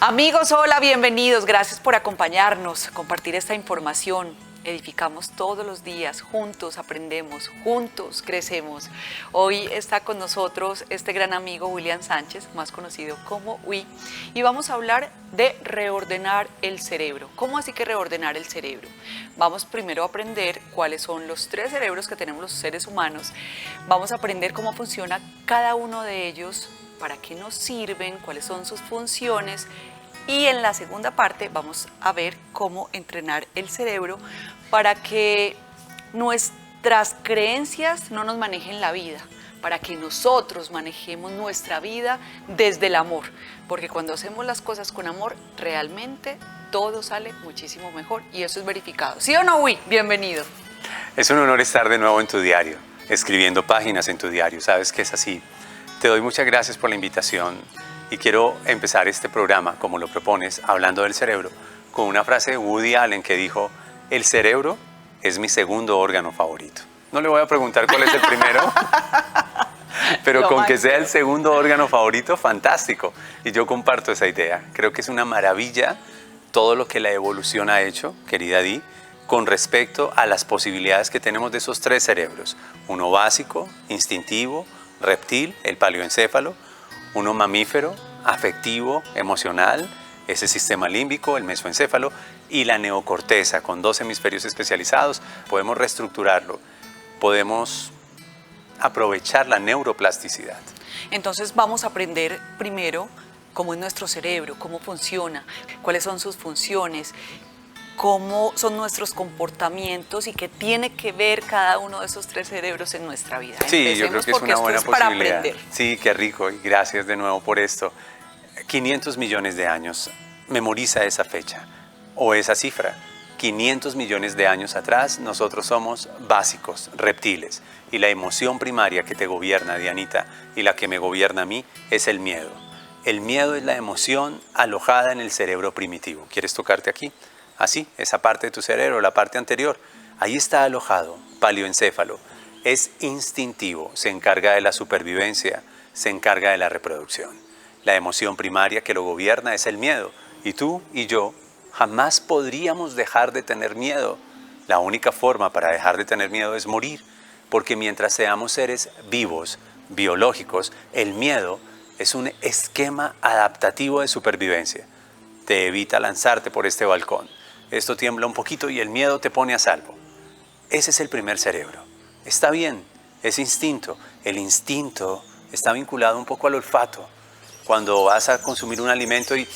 Amigos, hola, bienvenidos. Gracias por acompañarnos, compartir esta información. Edificamos todos los días, juntos aprendemos, juntos crecemos. Hoy está con nosotros este gran amigo William Sánchez, más conocido como Wi, y vamos a hablar de reordenar el cerebro. ¿Cómo así que reordenar el cerebro? Vamos primero a aprender cuáles son los tres cerebros que tenemos los seres humanos. Vamos a aprender cómo funciona cada uno de ellos, para qué nos sirven, cuáles son sus funciones. Y en la segunda parte vamos a ver cómo entrenar el cerebro para que nuestras creencias no nos manejen la vida, para que nosotros manejemos nuestra vida desde el amor, porque cuando hacemos las cosas con amor, realmente todo sale muchísimo mejor y eso es verificado. ¿Sí o no, Wi? Bienvenido. Es un honor estar de nuevo en tu diario, escribiendo páginas en tu diario, sabes que es así. Te doy muchas gracias por la invitación. Y quiero empezar este programa, como lo propones, hablando del cerebro, con una frase de Woody Allen que dijo: el cerebro es mi segundo órgano favorito. No le voy a preguntar cuál es el primero, pero con que sea el segundo órgano favorito, fantástico. Y yo comparto esa idea. Creo que es una maravilla todo lo que la evolución ha hecho, querida Di, con respecto a las posibilidades que tenemos de esos tres cerebros. Uno básico, instintivo, reptil, el paleoencéfalo. Uno mamífero, afectivo, emocional, ese sistema límbico, el mesoencéfalo, y la neocorteza, con dos hemisferios especializados. Podemos reestructurarlo, podemos aprovechar la neuroplasticidad. Entonces vamos a aprender primero cómo es nuestro cerebro, cómo funciona, cuáles son sus funciones, cómo son nuestros comportamientos y qué tiene que ver cada uno de esos tres cerebros en nuestra vida. Sí, yo creo que es una buena posibilidad. Para sí, qué rico, y gracias de nuevo por esto. 500 millones de años, memoriza esa fecha o esa cifra. 500 millones de años atrás nosotros somos básicos, reptiles, y la emoción primaria que te gobierna, Dianita, y la que me gobierna a mí es el miedo. El miedo es la emoción alojada en el cerebro primitivo. ¿Quieres tocarte aquí? Así, esa parte de tu cerebro, la parte anterior, ahí está alojado, paleoencéfalo. Es instintivo, se encarga de la supervivencia, se encarga de la reproducción. La emoción primaria que lo gobierna es el miedo. Y tú y yo jamás podríamos dejar de tener miedo. La única forma para dejar de tener miedo es morir, porque mientras seamos seres vivos, biológicos, el miedo es un esquema adaptativo de supervivencia. Te evita lanzarte por este balcón. Esto tiembla un poquito y el miedo te pone a salvo. Ese es el primer cerebro. Está bien, es instinto. El instinto está vinculado un poco al olfato. Cuando vas a consumir un alimento y...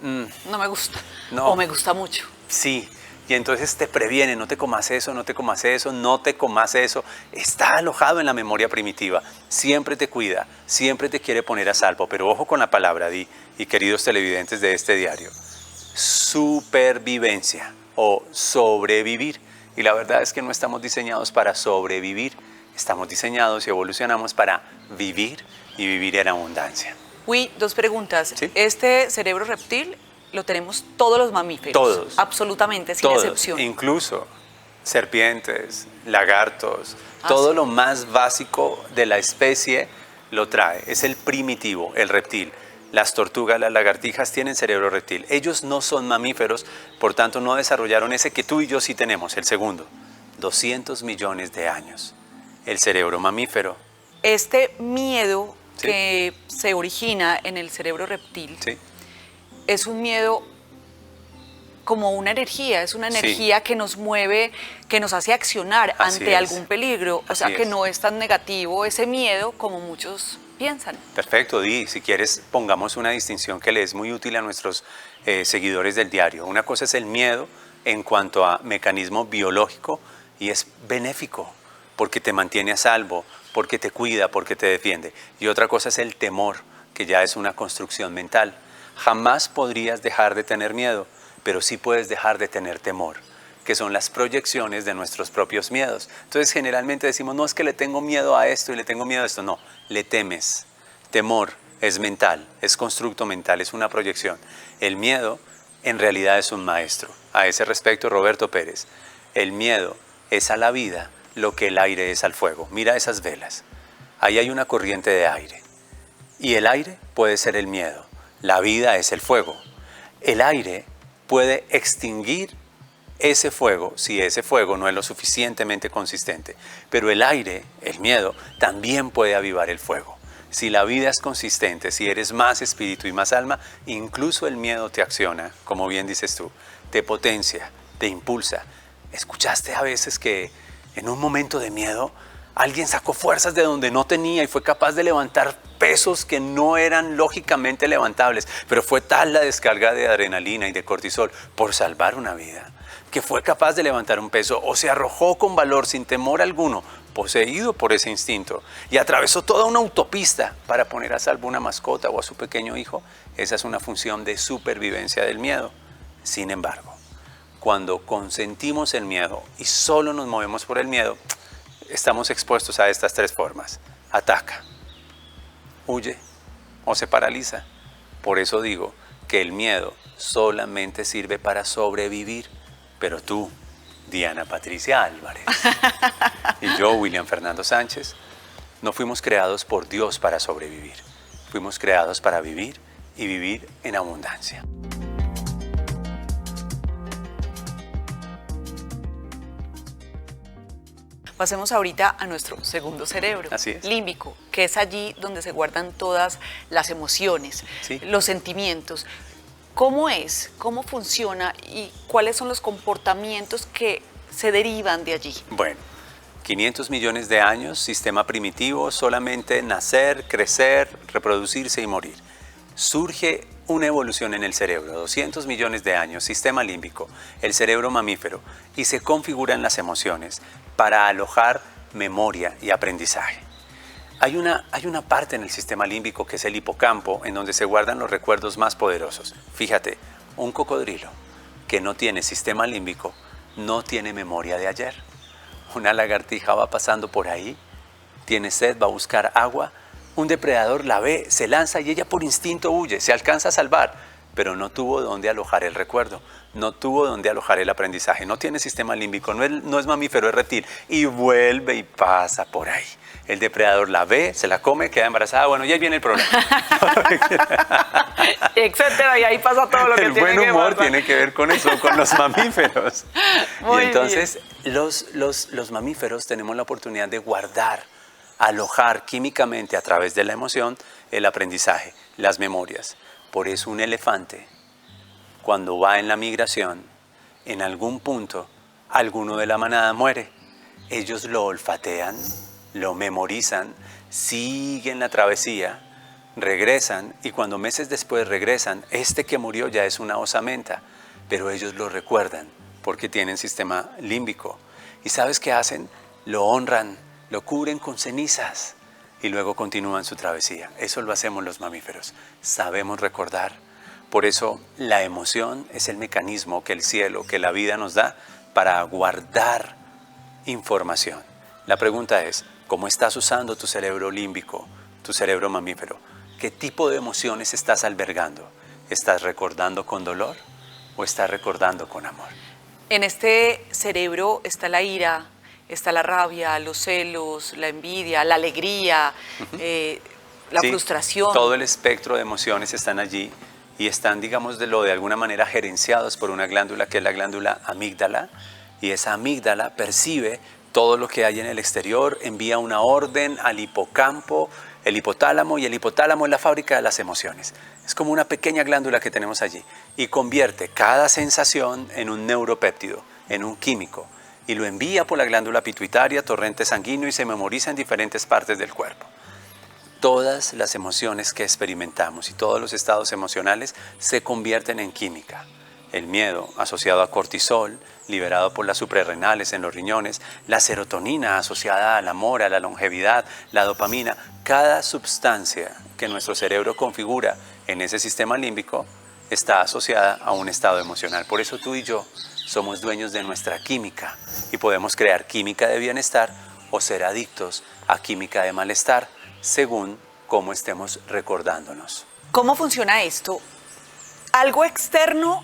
no me gusta, no, o me gusta mucho. Sí, y entonces te previene, no te comas eso, no te comas eso, no te comas eso. Está alojado en la memoria primitiva. Siempre te cuida, siempre te quiere poner a salvo. Pero ojo con la palabra, Di, y queridos televidentes de este diario. Supervivencia o sobrevivir. Y la verdad es que no estamos diseñados para sobrevivir, estamos diseñados y evolucionamos para vivir y vivir en abundancia. Uy, dos preguntas. ¿Sí? Este cerebro reptil lo tenemos todos los mamíferos. Todos. Absolutamente, sin excepción. Incluso serpientes, lagartos, todo lo más básico de la especie lo trae. Es el primitivo, el reptil. Las tortugas, las lagartijas tienen cerebro reptil. Ellos no son mamíferos, por tanto no desarrollaron ese que tú y yo sí tenemos, el segundo. 200 millones de años. El cerebro mamífero. Este miedo Sí. que se origina en el cerebro reptil Sí. es un miedo como una energía, es una energía que nos mueve, que nos hace accionar Así ante es. algún peligro. O sea, Así que es. no es tan negativo ese miedo como muchos piensan. Perfecto, Di. Si quieres, pongamos una distinción que le es muy útil a nuestros seguidores del diario. Una cosa es el miedo en cuanto a mecanismo biológico y es benéfico porque te mantiene a salvo, porque te cuida, porque te defiende. Y otra cosa es el temor, que ya es una construcción mental. Jamás podrías dejar de tener miedo, pero sí puedes dejar de tener temor, que son las proyecciones de nuestros propios miedos. Entonces generalmente decimos, no es que le tengo miedo a esto y le tengo miedo a esto. No, le temes. Temor es mental, es constructo mental, es una proyección. El miedo en realidad es un maestro. A ese respecto, Roberto Pérez, el miedo es a la vida lo que el aire es al fuego. Mira esas velas. Ahí hay una corriente de aire. Y el aire puede ser el miedo. La vida es el fuego. El aire puede extinguir ese fuego si ese fuego no es lo suficientemente consistente. Pero el aire, el miedo, también puede avivar el fuego. Si la vida es consistente, si eres más espíritu y más alma, incluso el miedo te acciona, como bien dices tú, te potencia, te impulsa. ¿Escuchaste a veces que en un momento de miedo alguien sacó fuerzas de donde no tenía y fue capaz de levantar pesos que no eran lógicamente levantables? Pero fue tal la descarga de adrenalina y de cortisol por salvar una vida, que fue capaz de levantar un peso o se arrojó con valor sin temor alguno, poseído por ese instinto, y atravesó toda una autopista para poner a salvo una mascota o a su pequeño hijo. Esa es una función de supervivencia del miedo. Sin embargo, cuando consentimos el miedo y solo nos movemos por el miedo, estamos expuestos a estas tres formas: ataca, huye o se paraliza. Por eso digo que el miedo solamente sirve para sobrevivir. Pero tú, Diana Patricia Álvarez, y yo, William Fernando Sánchez, no fuimos creados por Dios para sobrevivir. Fuimos creados para vivir y vivir en abundancia. Pasemos ahorita a nuestro segundo cerebro, Así es. límbico, que es allí donde se guardan todas las emociones, Sí. los sentimientos. ¿Cómo es? ¿Cómo funciona? ¿Y cuáles son los comportamientos que se derivan de allí? Bueno, 500 millones de años, sistema primitivo, solamente nacer, crecer, reproducirse y morir. Surge una evolución en el cerebro, 200 millones de años, sistema límbico, el cerebro mamífero, y se configuran las emociones para alojar memoria y aprendizaje. Hay una parte en el sistema límbico que es el hipocampo, en donde se guardan los recuerdos más poderosos. Fíjate, un cocodrilo que no tiene sistema límbico no tiene memoria de ayer. Una lagartija va pasando por ahí, tiene sed, va a buscar agua, un depredador la ve, se lanza y ella por instinto huye, se alcanza a salvar, pero no tuvo dónde alojar el recuerdo, no tuvo dónde alojar el aprendizaje, no tiene sistema límbico, no es mamífero, es reptil, y vuelve y pasa por ahí. El depredador la ve, se la come, queda embarazada, bueno, y ahí viene el problema. Etcétera, y ahí pasa todo lo que El tiene buen que humor pasar. tiene que ver con eso, con los mamíferos. Muy Y entonces los mamíferos tenemos la oportunidad de guardar, alojar químicamente a través de la emoción el aprendizaje, las memorias. Por eso un elefante, cuando va en la migración, en algún punto, alguno de la manada muere. Ellos lo olfatean, lo memorizan, siguen la travesía, regresan, y cuando meses después regresan, este que murió ya es una osamenta, pero ellos lo recuerdan porque tienen sistema límbico. ¿Y sabes qué hacen? Lo honran, lo cubren con cenizas y luego continúan su travesía. Eso lo hacemos los mamíferos, sabemos recordar. Por eso la emoción es el mecanismo que el cielo, que la vida nos da para guardar información. La pregunta es, ¿cómo estás usando tu cerebro límbico, tu cerebro mamífero? ¿Qué tipo de emociones estás albergando? ¿Estás recordando con dolor o estás recordando con amor? En este cerebro está la ira, está la rabia, los celos, la envidia, la alegría, la Sí, frustración. Todo el espectro de emociones están allí y están, digamos, de alguna manera gerenciados por una glándula que es la glándula amígdala, y esa amígdala percibe todo lo que hay en el exterior, envía una orden al hipocampo, el hipotálamo, y el hipotálamo es la fábrica de las emociones. Es como una pequeña glándula que tenemos allí y convierte cada sensación en un neuropéptido, en un químico, y lo envía por la glándula pituitaria, torrente sanguíneo, y se memoriza en diferentes partes del cuerpo. Todas las emociones que experimentamos y todos los estados emocionales se convierten en química. El miedo, asociado a cortisol, liberado por las suprarrenales en los riñones, la serotonina, asociada al amor, a la longevidad, la dopamina, cada sustancia que nuestro cerebro configura en ese sistema límbico está asociada a un estado emocional. Por eso tú y yo somos dueños de nuestra química y podemos crear química de bienestar o ser adictos a química de malestar, según cómo estemos recordándonos. ¿Cómo funciona esto? Algo externo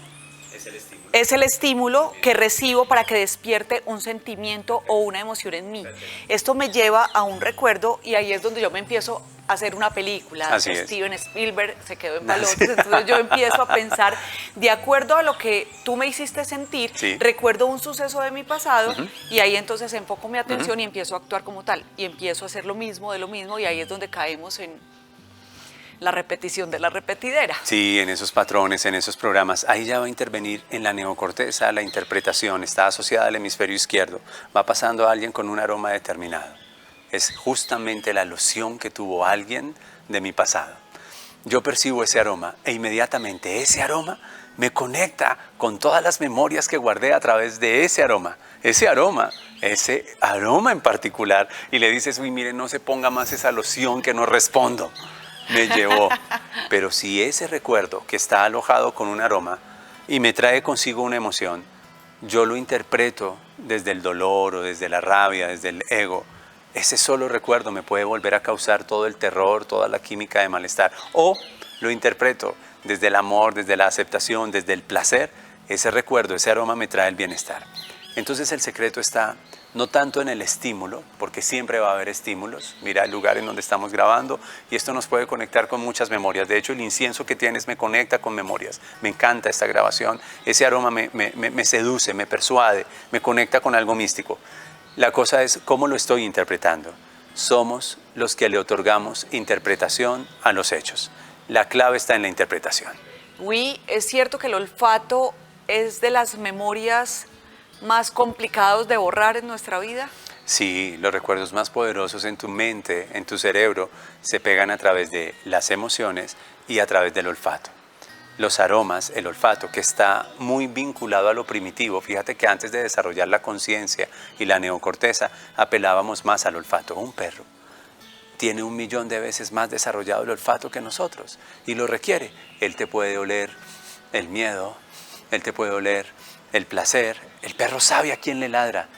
Es el estímulo que recibo para que despierte un sentimiento o una emoción en mí. Esto me lleva a un recuerdo y ahí es donde yo me empiezo a hacer una película. Así es. Steven Spielberg se quedó en palotes, entonces yo empiezo a pensar, de acuerdo a lo que tú me hiciste sentir, Sí. recuerdo un suceso de mi pasado y ahí entonces enfoco mi atención y empiezo a actuar como tal. Y empiezo a hacer lo mismo de lo mismo y ahí es donde caemos en la repetición de la repetidera. Sí, en esos patrones, en esos programas, ahí ya va a intervenir en la neocorteza la interpretación, está asociada al hemisferio izquierdo, va pasando a alguien con un aroma determinado. Es justamente la alusión que tuvo alguien de mi pasado. Yo percibo ese aroma e inmediatamente ese aroma me conecta con todas las memorias que guardé a través de ese aroma en particular, y le dices, uy, mire, no se ponga más esa loción que no respondo. Me llevó. Pero si ese recuerdo que está alojado con un aroma y me trae consigo una emoción, yo lo interpreto desde el dolor o desde la rabia, desde el ego, ese solo recuerdo me puede volver a causar todo el terror, toda la química de malestar. O lo interpreto desde el amor, desde la aceptación, desde el placer, ese recuerdo, ese aroma me trae el bienestar. Entonces el secreto está no tanto en el estímulo, porque siempre va a haber estímulos. Mira el lugar en donde estamos grabando y esto nos puede conectar con muchas memorias. De hecho, el incienso que tienes me conecta con memorias. Me encanta esta grabación. Ese aroma me seduce, me persuade, me conecta con algo místico. La cosa es cómo lo estoy interpretando. Somos los que le otorgamos interpretación a los hechos. La clave está en la interpretación. Oui, es cierto que el olfato es de las memorias más complicados de borrar en nuestra vida. Sí, los recuerdos más poderosos en tu mente, en tu cerebro, se pegan a través de las emociones y a través del olfato. Los aromas, el olfato, que está muy vinculado a lo primitivo. Fíjate que antes de desarrollar la conciencia y la neocorteza, apelábamos más al olfato. Un perro tiene 1.000.000 de veces más desarrollado el olfato que nosotros y lo requiere. Él te puede oler el miedo, él te puede oler el placer. El perro sabe a quién le ladra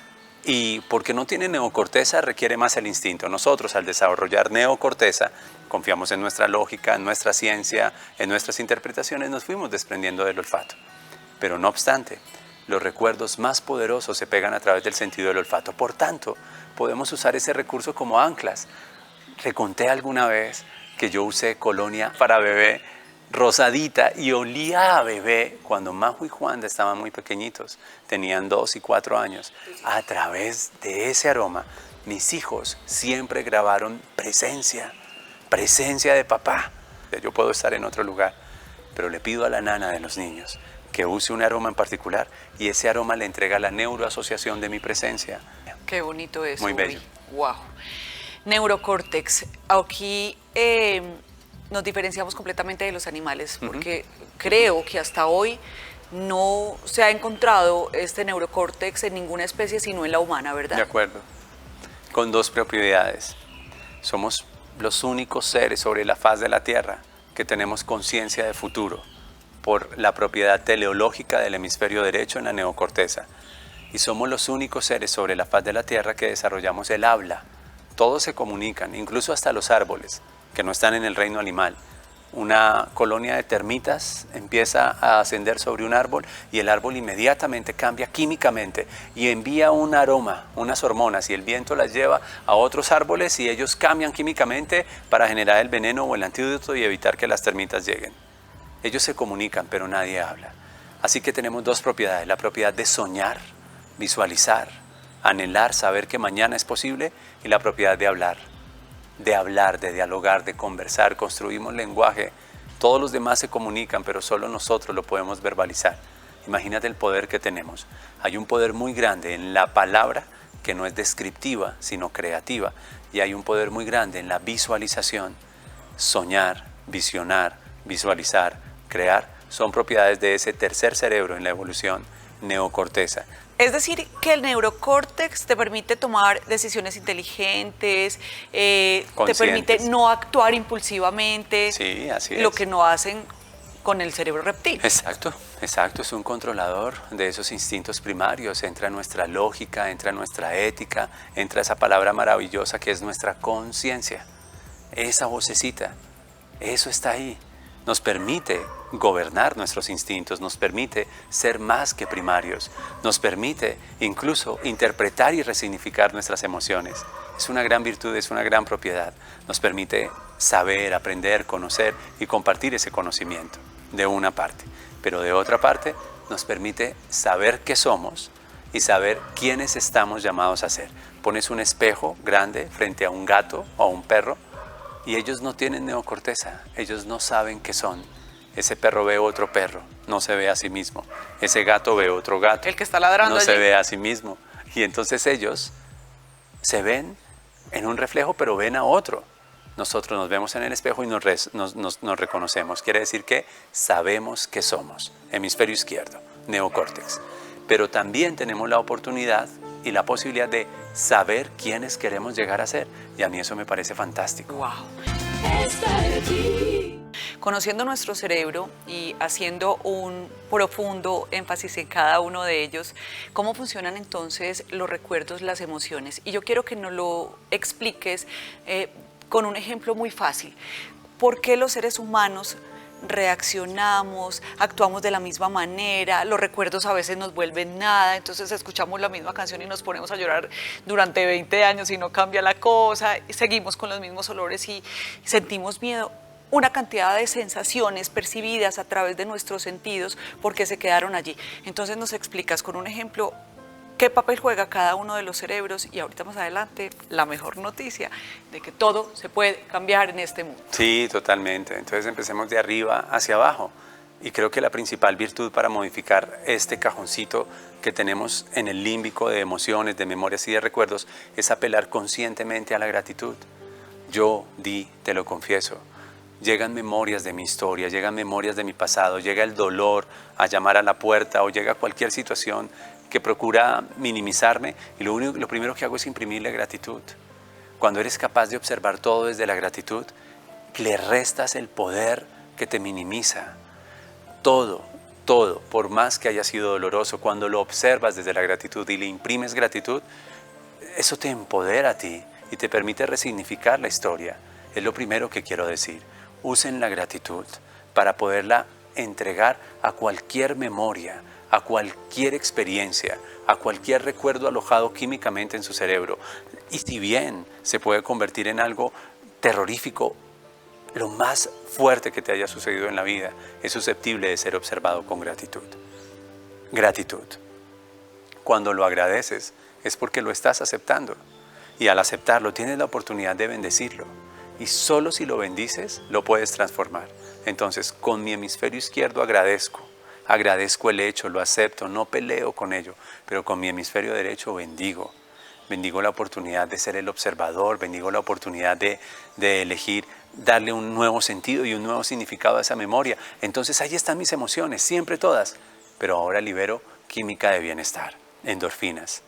y porque no tiene neocorteza requiere más el instinto. Nosotros al desarrollar neocorteza confiamos en nuestra lógica, en nuestra ciencia, en nuestras interpretaciones, nos fuimos desprendiendo del olfato. Pero no obstante, los recuerdos más poderosos se pegan a través del sentido del olfato. Por tanto, podemos usar ese recurso como anclas. Reconté alguna vez que yo usé colonia para bebé rosadita y olía a bebé cuando Majo y Juanda estaban muy pequeñitos, tenían 2 y 4 años. A través de ese aroma, mis hijos siempre grabaron presencia de papá. Yo puedo estar en otro lugar, pero le pido a la nana de los niños que use un aroma en particular y ese aroma le entrega la neuroasociación de mi presencia. Qué bonito eso. Muy bello. Wow. Neurocórtex. Aquí nos diferenciamos completamente de los animales porque creo que hasta hoy no se ha encontrado este neurocórtex en ninguna especie sino en la humana, ¿verdad? De acuerdo. Con 2 propiedades. Somos los únicos seres sobre la faz de la Tierra que tenemos conciencia de futuro por la propiedad teleológica del hemisferio derecho en la neocorteza. Y somos los únicos seres sobre la faz de la Tierra que desarrollamos el habla. Todos se comunican, incluso hasta los árboles, que no están en el reino animal. Una colonia de termitas empieza a ascender sobre un árbol y el árbol inmediatamente cambia químicamente y envía un aroma, unas hormonas, y el viento las lleva a otros árboles y ellos cambian químicamente para generar el veneno o el antídoto y evitar que las termitas lleguen. Ellos se comunican, pero nadie habla. Así que tenemos 2 propiedades, la propiedad de soñar, visualizar, anhelar, saber que mañana es posible, y la propiedad de hablar, de dialogar, de conversar. Construimos lenguaje, todos los demás se comunican, pero solo nosotros lo podemos verbalizar. Imagínate el poder que tenemos. Hay un poder muy grande en la palabra, que no es descriptiva, sino creativa, y hay un poder muy grande en la visualización. Soñar, visionar, visualizar, crear, son propiedades de ese tercer cerebro en la evolución, neocorteza. Es decir, que el neurocórtex te permite tomar decisiones inteligentes, te permite no actuar impulsivamente, sí, así lo es. que no hacen con el cerebro reptil. Exacto, es un controlador de esos instintos primarios. Entra nuestra lógica, entra nuestra ética, entra esa palabra maravillosa que es nuestra conciencia. Esa vocecita, eso está ahí. nos permite gobernar nuestros instintos, nos permite ser más que primarios, nos permite incluso interpretar y resignificar nuestras emociones. Es una gran virtud, es una gran propiedad. Nos permite saber, aprender, conocer y compartir ese conocimiento, de una parte. Pero de otra parte, nos permite saber qué somos y saber quiénes estamos llamados a ser. Pones un espejo grande frente a un gato o a un perro y ellos no tienen neocorteza, ellos no saben qué son. Ese perro ve otro perro, no se ve a sí mismo. Ese gato ve otro gato, El que está ladrando no se allí. ve a sí mismo. Y entonces ellos se ven en un reflejo, pero ven a otro. Nosotros nos vemos en el espejo y nos reconocemos. Quiere decir que sabemos qué somos. Hemisferio izquierdo, neocórtex. Pero también tenemos la oportunidad y la posibilidad de saber quiénes queremos llegar a ser. Y a mí eso me parece fantástico. Wow. Conociendo nuestro cerebro y haciendo un profundo énfasis en cada uno de ellos, ¿cómo funcionan entonces los recuerdos, las emociones? Y yo quiero que nos lo expliques con un ejemplo muy fácil. ¿Por qué los seres humanos reaccionamos, actuamos de la misma manera? Los recuerdos a veces nos vuelven nada, entonces escuchamos la misma canción y nos ponemos a llorar durante 20 años y no cambia la cosa, seguimos con los mismos olores y sentimos miedo. Una cantidad de sensaciones percibidas a través de nuestros sentidos porque se quedaron allí. Entonces nos explicas con un ejemplo qué papel juega cada uno de los cerebros y ahorita más adelante la mejor noticia de que todo se puede cambiar en este mundo. Sí, totalmente. Entonces empecemos de arriba hacia abajo. Y creo que la principal virtud para modificar este cajoncito que tenemos en el límbico de emociones, de memorias y de recuerdos es apelar conscientemente a la gratitud. Yo di, te lo confieso. Llegan memorias de mi historia, llegan memorias de mi pasado, llega el dolor a llamar a la puerta o llega cualquier situación que procura minimizarme y lo primero que hago es imprimirle gratitud. Cuando eres capaz de observar todo desde la gratitud, le restas el poder que te minimiza. Todo, por más que haya sido doloroso, cuando lo observas desde la gratitud y le imprimes gratitud, eso te empodera a ti y te permite resignificar la historia. Es lo primero que quiero decir. Usen la gratitud para poderla entregar a cualquier memoria, a cualquier experiencia, a cualquier recuerdo alojado químicamente en su cerebro. Y si bien se puede convertir en algo terrorífico, lo más fuerte que te haya sucedido en la vida es susceptible de ser observado con gratitud. Gratitud. Cuando lo agradeces es porque lo estás aceptando. Y al aceptarlo tienes la oportunidad de bendecirlo. Y solo si lo bendices, lo puedes transformar. Entonces, con mi hemisferio izquierdo agradezco el hecho, lo acepto, no peleo con ello, pero con mi hemisferio derecho bendigo. Bendigo la oportunidad de ser el observador, bendigo la oportunidad de elegir darle un nuevo sentido y un nuevo significado a esa memoria. Entonces ahí están mis emociones, siempre todas, pero ahora libero química de bienestar, endorfinas,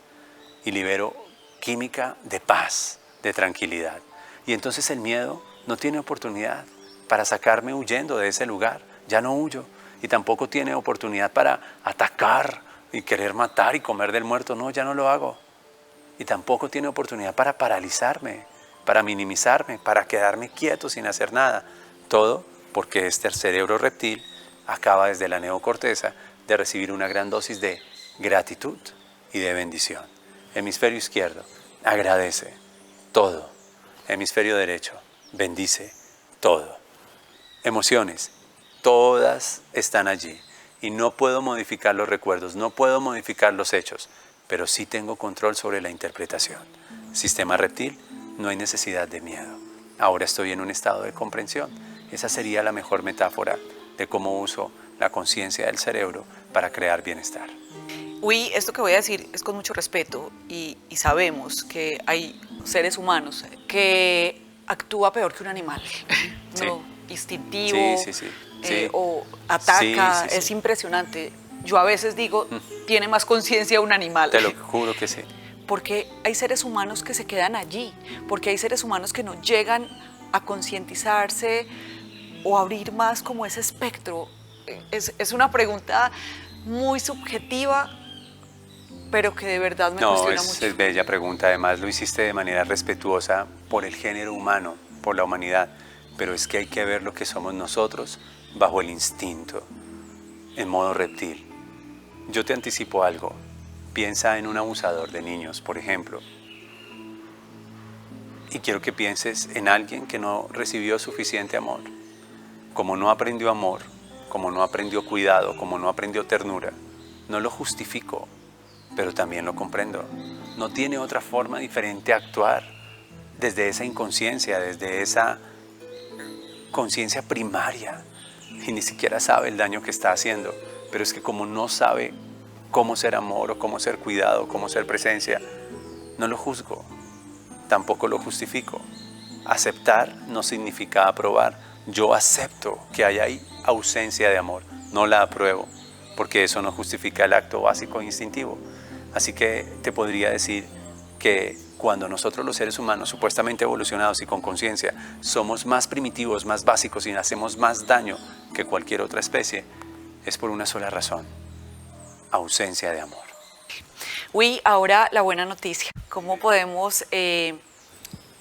y libero química de paz, de tranquilidad. Y entonces el miedo no tiene oportunidad para sacarme huyendo de ese lugar. Ya no huyo. Y tampoco tiene oportunidad para atacar y querer matar y comer del muerto. No, ya no lo hago. Y tampoco tiene oportunidad para paralizarme, para minimizarme, para quedarme quieto sin hacer nada. Todo porque este cerebro reptil acaba desde la neocorteza de recibir una gran dosis de gratitud y de bendición. Hemisferio izquierdo, agradece todo. Hemisferio derecho, bendice todo. Emociones, todas están allí. Y no puedo modificar los recuerdos, no puedo modificar los hechos, pero sí tengo control sobre la interpretación. Sistema reptil, no hay necesidad de miedo. Ahora estoy en un estado de comprensión. Esa sería la mejor metáfora de cómo uso la conciencia del cerebro para crear bienestar. Uy, esto que voy a decir es con mucho respeto y sabemos que hay seres humanos que actúa peor que un animal, ¿no? Instintivo, Sí. o ataca, Sí. es impresionante. Yo a veces digo, tiene más conciencia un animal. Te lo juro que sí. Porque hay seres humanos que se quedan allí, porque hay seres humanos que no llegan a concientizarse o abrir más como ese espectro. Es una pregunta muy subjetiva, pero que de verdad me cuestiona mucho. Es bella pregunta. Además lo hiciste de manera respetuosa por el género humano, por la humanidad. Pero es que hay que ver lo que somos nosotros bajo el instinto, en modo reptil. Yo te anticipo algo. Piensa en un abusador de niños, por ejemplo. Y quiero que pienses en alguien que no recibió suficiente amor. Como no aprendió amor, como no aprendió cuidado, como no aprendió ternura, no lo justifico, pero también lo comprendo. No tiene otra forma diferente de actuar desde esa inconsciencia, desde esa conciencia primaria, y ni siquiera sabe el daño que está haciendo. Pero es que como no sabe cómo ser amor o cómo ser cuidado, cómo ser presencia, no lo juzgo, tampoco lo justifico. Aceptar no significa aprobar. Yo acepto que hay ahí ausencia de amor, no la apruebo, porque eso no justifica el acto básico e instintivo. Así que te podría decir que cuando nosotros los seres humanos supuestamente evolucionados y con conciencia somos más primitivos, más básicos y hacemos más daño que cualquier otra especie, es por una sola razón: ausencia de amor. Uy, ahora la buena noticia. ¿Cómo podemos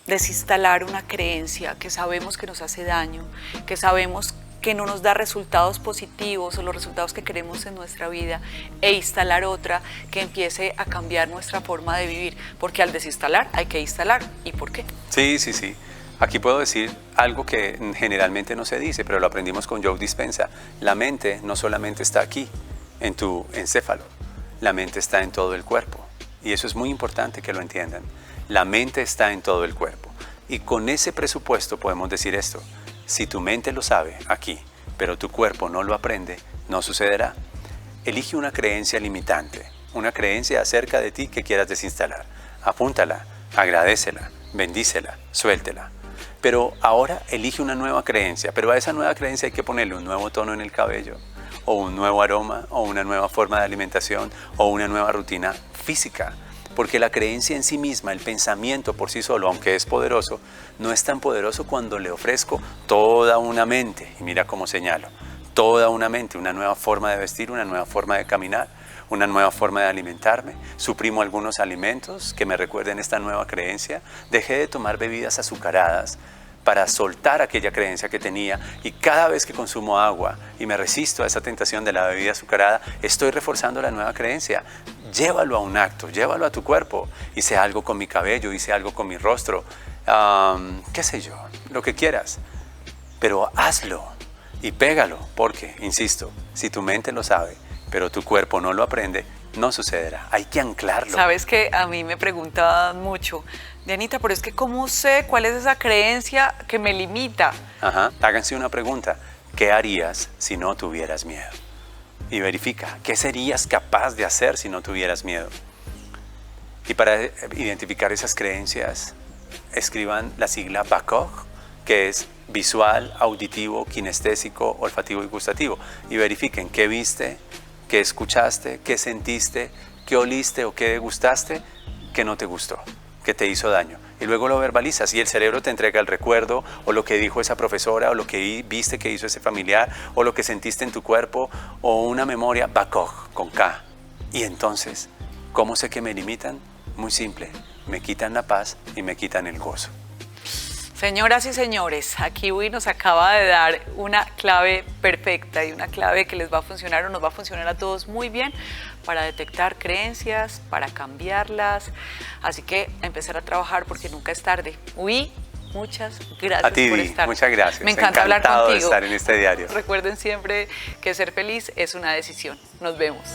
desinstalar una creencia que sabemos que nos hace daño, que sabemos que no nos da resultados positivos o los resultados que queremos en nuestra vida, e instalar otra que empiece a cambiar nuestra forma de vivir? Porque al desinstalar hay que instalar. ¿Y por qué? Sí. Aquí puedo decir algo que generalmente no se dice, pero lo aprendimos con Joe Dispenza. La mente no solamente está aquí, en tu encéfalo. La mente está en todo el cuerpo. Y eso es muy importante que lo entiendan. La mente está en todo el cuerpo. Y con ese presupuesto podemos decir esto: si tu mente lo sabe aquí, pero tu cuerpo no lo aprende, no sucederá. Elige una creencia limitante, una creencia acerca de ti que quieras desinstalar. Apúntala, agradécela, bendícela, suéltela. Pero ahora elige una nueva creencia, pero a esa nueva creencia hay que ponerle un nuevo tono en el cabello, o un nuevo aroma, o una nueva forma de alimentación, o una nueva rutina física. Porque la creencia en sí misma, el pensamiento por sí solo, aunque es poderoso, no es tan poderoso cuando le ofrezco toda una mente. Y mira cómo señalo: toda una mente, una nueva forma de vestir, una nueva forma de caminar, una nueva forma de alimentarme. Suprimo algunos alimentos que me recuerden esta nueva creencia. Dejé de tomar bebidas azucaradas para soltar aquella creencia que tenía, y cada vez que consumo agua y me resisto a esa tentación de la bebida azucarada, estoy reforzando la nueva creencia. Llévalo a un acto, llévalo a tu cuerpo. Hice algo con mi cabello, hice algo con mi rostro, qué sé yo, lo que quieras, pero hazlo y pégalo, porque, insisto, si tu mente lo sabe, pero tu cuerpo no lo aprende, no sucederá. Hay que anclarlo. Sabes que a mí me preguntan mucho: Dianita, pero es que ¿cómo sé cuál es esa creencia que me limita? Háganse una pregunta: ¿qué harías si no tuvieras miedo? Y verifica, ¿qué serías capaz de hacer si no tuvieras miedo? Y para identificar esas creencias, escriban la sigla BACOG, que es visual, auditivo, kinestésico, olfativo y gustativo. Y verifiquen qué viste, qué escuchaste, qué sentiste, qué oliste o qué degustaste que no te gustó, que te hizo daño. Y luego lo verbalizas y el cerebro te entrega el recuerdo, o lo que dijo esa profesora, o lo que viste que hizo ese familiar, o lo que sentiste en tu cuerpo, o una memoria BACOG con K. Y entonces, ¿cómo sé que me limitan? Muy simple: me quitan la paz y me quitan el gozo. Señoras y señores, aquí Uy nos acaba de dar una clave perfecta, y una clave que les va a funcionar, o nos va a funcionar a todos muy bien, para detectar creencias, para cambiarlas. Así que a empezar a trabajar, porque nunca es tarde. Uy, muchas gracias a ti, por estar. Muchas gracias. Me encanta hablar contigo. Encantado de estar en este diario. Recuerden siempre que ser feliz es una decisión. Nos vemos.